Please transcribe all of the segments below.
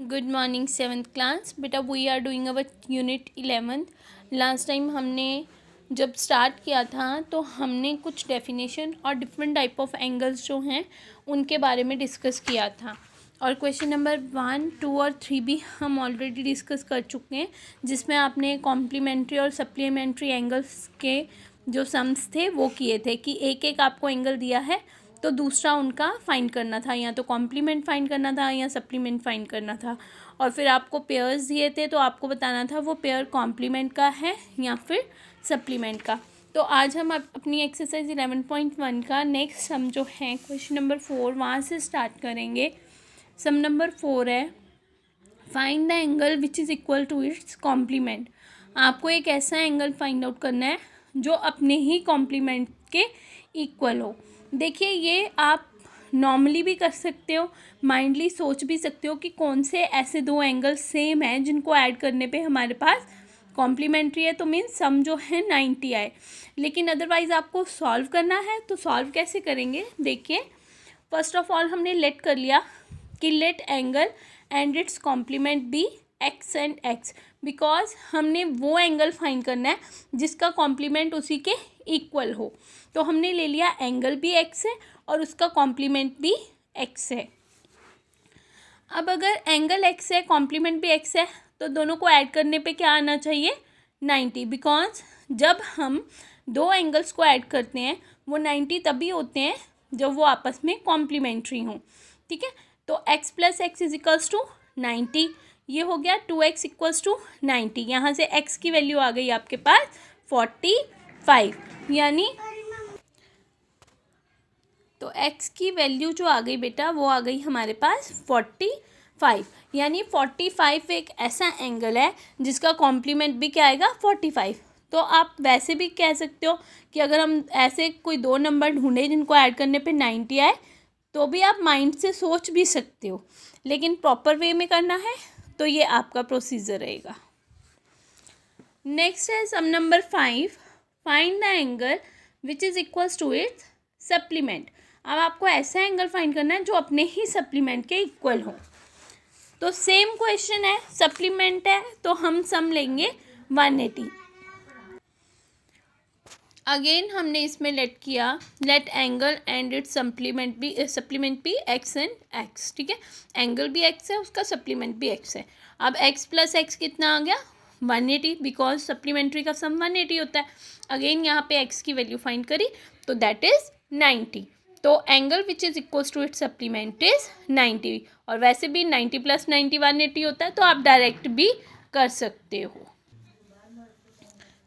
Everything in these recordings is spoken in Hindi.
Good morning seventh class. बेटा we are doing our unit 11। Last time हमने जब स्टार्ट किया था तो हमने कुछ डेफिनेशन और डिफरेंट टाइप ऑफ एंगल्स जो हैं उनके बारे में डिस्कस किया था, और क्वेश्चन नंबर 1, 2 और 3 भी हम ऑलरेडी डिस्कस कर चुके हैं, जिसमें आपने कॉम्प्लीमेंट्री और सप्लीमेंट्री एंगल्स के जो सम्स थे वो किए थे कि एक एक आपको एंगल दिया है तो दूसरा उनका फाइंड करना था, या तो कॉम्प्लीमेंट फाइंड करना था या सप्लीमेंट फाइंड करना था। और फिर आपको पेयर्स दिए थे तो आपको बताना था वो पेयर कॉम्प्लीमेंट का है या फिर सप्लीमेंट का। तो आज हम अपनी एक्सरसाइज 11.1 का नेक्स्ट सम जो है क्वेश्चन नंबर 4 वहाँ से स्टार्ट करेंगे। सम नंबर 4 है, find the angle which is equal to its complement. आपको एक ऐसा एंगल फाइंड आउट करना है जो अपने ही कॉम्प्लीमेंट के इक्वल हो। देखिए ये आप नॉर्मली भी कर सकते हो, माइंडली सोच भी सकते हो कि कौन से ऐसे दो एंगल सेम हैं जिनको ऐड करने पे हमारे पास कॉम्प्लीमेंट्री है, तो मीन्स सम जो है 90 आए। लेकिन अदरवाइज़ आपको सॉल्व करना है, तो सॉल्व कैसे करेंगे देखिए। फर्स्ट ऑफ ऑल हमने लेट कर लिया कि let angle and its complement be x and x, because हमने वो एंगल फाइंड करना है जिसका कॉम्प्लीमेंट उसी के इक्वल हो। तो हमने ले लिया एंगल भी एक्स है और उसका कॉम्प्लीमेंट भी एक्स है। अब अगर एंगल एक्स है कॉम्प्लीमेंट भी एक्स है तो दोनों को ऐड करने पे क्या आना चाहिए 90, बिकॉज जब हम दो एंगल्स को ऐड करते हैं वो 90 तभी होते हैं जब वो आपस में कॉम्प्लीमेंट्री हों। ठीक है, तो x plus x is equals to 90, ये हो गया 2x इक्वल्स टू 90। यहाँ से x की वैल्यू आ गई आपके पास 45, यानी तो x की वैल्यू जो आ गई बेटा वो आ गई हमारे पास 45, यानी 45 एक ऐसा एंगल है जिसका कॉम्प्लीमेंट भी क्या आएगा 45। तो आप वैसे भी कह सकते हो कि अगर हम ऐसे कोई दो नंबर ढूंढे जिनको ऐड करने पे 90 आए तो भी आप माइंड से सोच भी सकते हो, लेकिन प्रॉपर वे में करना है तो ये आपका प्रोसीजर रहेगा। नेक्स्ट है sum number 5, find the angle which is equals to its supplement. अब आपको ऐसा एंगल फाइंड करना है जो अपने ही सप्लीमेंट के इक्वल हो। तो सेम क्वेश्चन है, सप्लीमेंट है तो हम सम लेंगे 180। अगेन हमने इसमें लेट किया late angle and it's supplement भी एक्स एंड एक्स। ठीक है, एंगल भी एक्स है, उसका सप्लीमेंट भी एक्स है। अब एक्स प्लस एक्स कितना आ गया 180, बिकॉज सप्लीमेंट्री का सम 180 होता है। अगेन यहाँ पे एक्स की वैल्यू फाइंड करी तो दैट इज 90। तो angle which is equals to its supplement is 90, और वैसे भी 90 प्लस 90 180 होता है, तो आप डायरेक्ट भी कर सकते हो।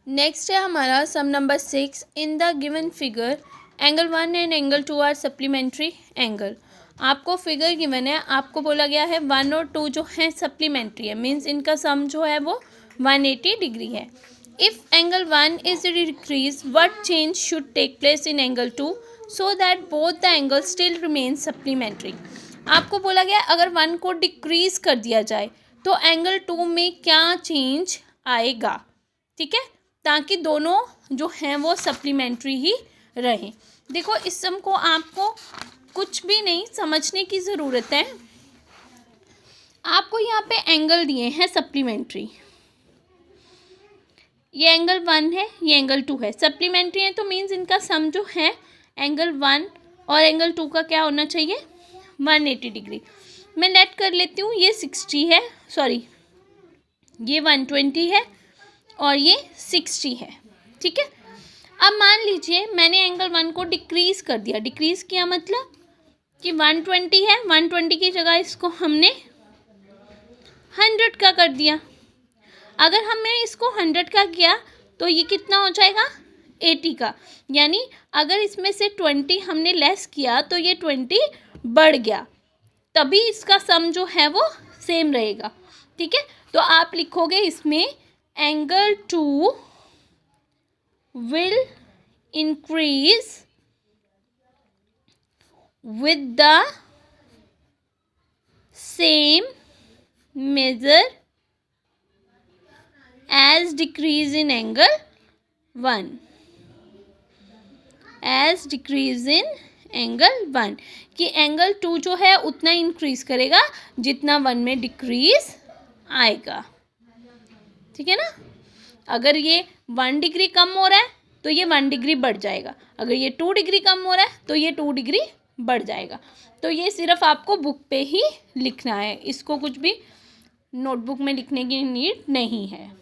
नेक्स्ट है हमारा sum number 6, in the given figure angle 1 and angle 2 are supplementary angle. आपको फिगर गिवन है, आपको बोला गया है 1 और 2 जो है सप्लीमेंट्री है, मीन्स इनका सम जो है वो 180 डिग्री है। If angle 1 is decrease what change should take place in angle 2 so that both the angle still remain supplementary. आपको बोला गया अगर 1 को डिक्रीज कर दिया जाए तो एंगल 2 में क्या चेंज आएगा। ठीक है, ताकि दोनों जो हैं वो सप्लीमेंट्री ही रहें। देखो इस सम को आपको कुछ भी नहीं समझने की ज़रूरत है। आपको यहाँ पे एंगल दिए हैं सप्लीमेंट्री, ये एंगल 1 है, ये एंगल 2 है, सप्लीमेंट्री है तो मीन्स इनका सम जो है एंगल 1 और एंगल 2 का क्या होना चाहिए 180 डिग्री। मैं लेट कर लेती हूँ, ये 60 है, सॉरी ये 120 है और ये 60 है। ठीक है, अब मान लीजिए मैंने एंगल 1 को डिक्रीज़ कर दिया। डिक्रीज़ किया मतलब कि 120 है, 120 की जगह इसको हमने 100 का कर दिया। अगर हमने इसको 100 का किया तो ये कितना हो जाएगा 80 का, यानी अगर इसमें से 20 हमने लेस किया तो ये 20 बढ़ गया, तभी इसका सम जो है वो सेम रहेगा। ठीक है, तो आप लिखोगे इसमें angle 2 will increase with the same measure as decrease in angle 1, as decrease in angle 1, कि एंगल 2 जो है उतना इंक्रीज करेगा जितना 1 में डिक्रीज आएगा, ठीक है ना। अगर ये 1 डिग्री कम हो रहा है तो ये 1 डिग्री बढ़ जाएगा, अगर ये 2 डिग्री कम हो रहा है तो ये 2 डिग्री बढ़ जाएगा। तो ये सिर्फ आपको बुक पे ही लिखना है, इसको कुछ भी नोटबुक में लिखने की नीड नहीं है।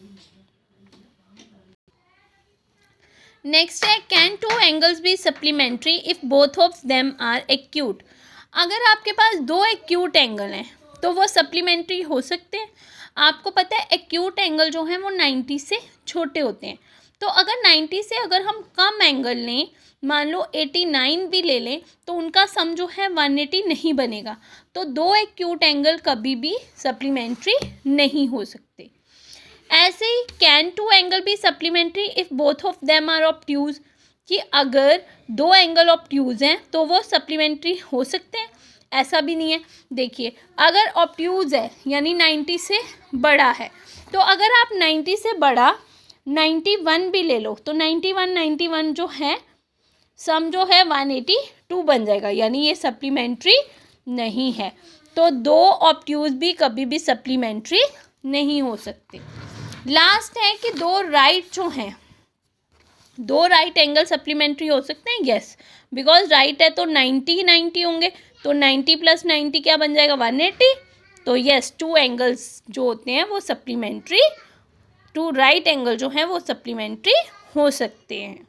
नेक्स्ट है, can 2 angles be supplementary if both of them are acute. अगर आपके पास 2 एक्यूट एंगल हैं तो वो सप्लीमेंट्री हो सकते हैं। आपको पता है एक्यूट एंगल जो हैं वो 90 से छोटे होते हैं, तो अगर 90 से अगर हम कम एंगल लें, मान लो 89 भी ले लें, तो उनका सम जो है 180 नहीं बनेगा। तो 2 एक्यूट एंगल कभी भी सप्लीमेंट्री नहीं हो सकते। ऐसे ही कैन 2 एंगल भी supplementary if both of them are obtuse, कि अगर 2 एंगल ऑब्ट्यूज हैं तो वो सप्लीमेंट्री हो सकते हैं। ऐसा भी नहीं है, देखिए अगर ऑब्ट्यूज है यानी 90 से बड़ा है, तो अगर आप 90 से बड़ा 91 भी ले लो तो 91 जो है सम जो है 182 बन जाएगा, यानी ये सप्लीमेंट्री नहीं है। तो 2 ऑब्ट्यूज भी कभी भी सप्लीमेंट्री नहीं हो सकते। लास्ट है कि 2 राइट जो हैं, 2 राइट एंगल सप्लीमेंट्री हो सकते हैं, यस, बिकॉज राइट है तो 90 होंगे, तो 90 + 90 क्या बन जाएगा 180। तो यस, 2 एंगल्स जो होते हैं वो सप्लीमेंट्री, 2 राइट एंगल जो हैं वो सप्लीमेंट्री हो सकते हैं।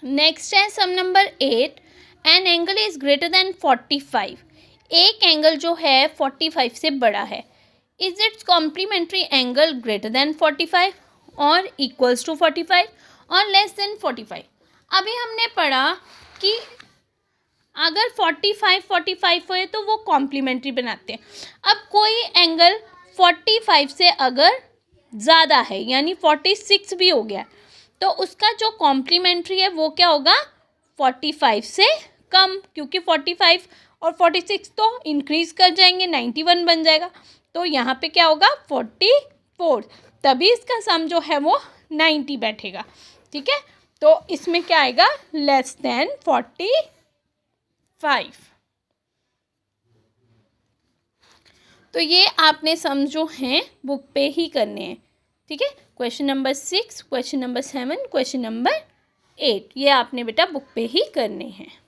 नेक्स्ट है sum number 8, an angle is greater than 45। एक एंगल जो है 45 से बड़ा है, is its complementary angle greater than 45 और इक्वल्स टू 45 और लेस देन 45। अभी हमने पढ़ा कि अगर 45 हो तो वो कॉम्प्लीमेंट्री बनाते हैं। अब कोई एंगल 45 से अगर ज़्यादा है यानी 46 भी हो गया, तो उसका जो कॉम्प्लीमेंट्री है वो क्या होगा 45 से कम, क्योंकि 45 और 46 तो इंक्रीज कर जाएंगे, 91 बन जाएगा। तो यहाँ पे क्या होगा 44, तभी इसका सम जो है वो 90 बैठेगा, ठीक है। तो इसमें क्या आएगा लेस देन 45। तो ये आपने सम जो हैं बुक पे ही करने हैं, ठीक है। Question number 6, question number 7, question number 8 ये आपने बेटा बुक पे ही करने हैं।